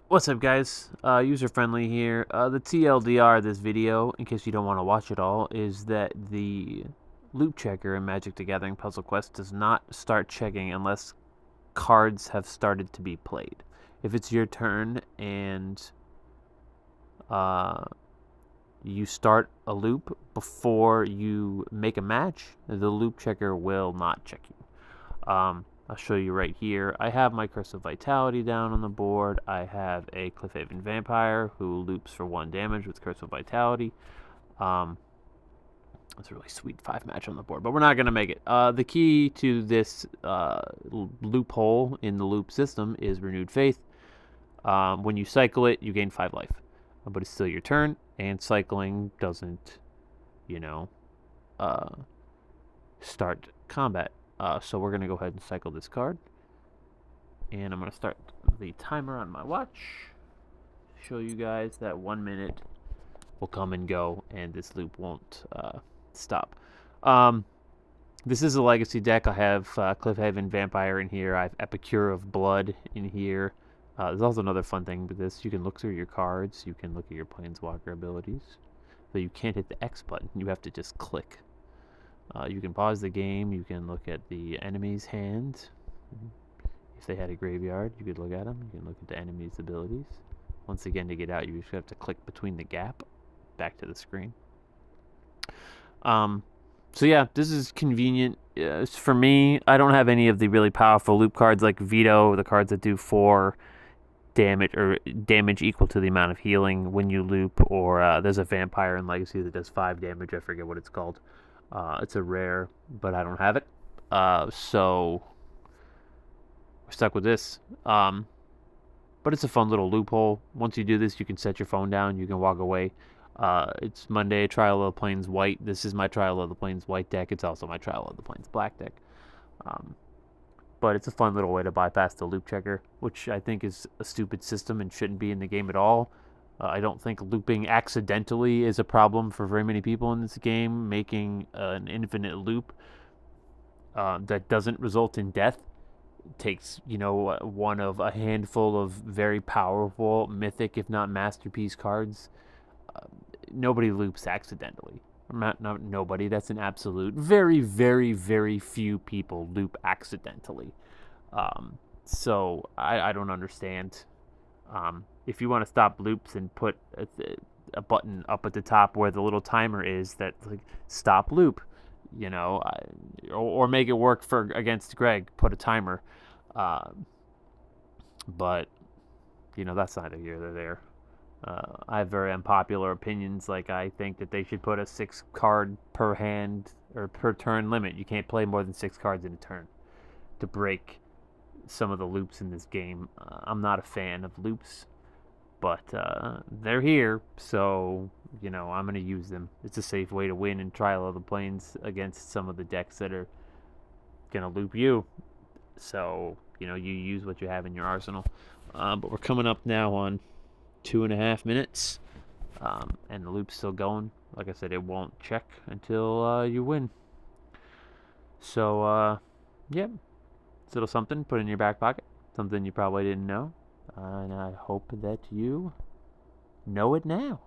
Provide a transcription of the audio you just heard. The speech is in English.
What's up, guys? User friendly here. The TLDR of this video, in case you don't want to watch it all, is that the loop checker in Magic the Gathering Puzzle Quest does not start checking unless cards have started to be played. If it's your turn and uh, you start a loop before you make a match, the loop checker will not check you. I'll show you right here. I have my Curse of Vitality down on the board. I have a Cliffhaven Vampire who loops for 1 damage with Curse of Vitality. That's a really sweet 5 match on the board, but we're not going to make it. The key to this loophole in the loop system is Renewed Faith. When you cycle it, you gain 5 life, but it's still your turn, and cycling doesn't, you know, start combat. So we're going to go ahead and cycle this card. And I'm going to start the timer on my watch. Show you guys that 1 minute will come and go, and this loop won't stop. This is a legacy deck. I have Cliffhaven Vampire in here. I have Epicure of Blood in here. There's also another fun thing with this. You can look through your cards. You can look at your Planeswalker abilities. So you can't hit the X button. You have to just click. You can pause the game. You can look at the enemy's hand. If they had a graveyard, you could look at them. You can look at the enemy's abilities. Once again, to get out, you just have to click between the gap back to the screen. So yeah, this is convenient. For me, I don't have any of the really powerful loop cards like Veto, the cards that do 4 damage or damage equal to the amount of healing when you loop, or there's a vampire in Legacy that does 5 damage. I forget what it's called. It's a rare, but I don't have it. So we're stuck with this. But it's a fun little loophole. Once you do this, you can set your phone down. You can walk away. It's Monday, Trial of the Plains White. This is my Trial of the Plains White deck. It's also my Trial of the Plains Black deck. But it's a fun little way to bypass the loop checker, which I think is a stupid system and shouldn't be in the game at all. I don't think looping accidentally is a problem for very many people in this game. Making an infinite loop that doesn't result in death takes, one of a handful of very powerful mythic, if not masterpiece cards. Nobody loops accidentally. Not nobody. That's an absolute. Very, very, very few people loop accidentally. So I don't understand. If you want to stop loops and put a button up at the top where the little timer is that like stop loop, or make it work for against Greg. Put a timer. But that's neither here nor there. I have very unpopular opinions. Like, I think that they should put a 6 card per hand or per turn limit. You can't play more than 6 cards in a turn to break some of the loops in this game. I'm not a fan of loops, but they're here, so I'm gonna use them. It's a safe way to win in Trial of the Plains against some of the decks that are gonna loop you. So you use what you have in your arsenal. But we're coming up now on 2.5 minutes, and the loop's still going. Like I said, it won't check until you win. So yeah, it's a little something put in your back pocket, something you probably didn't know, and I hope that you know it now.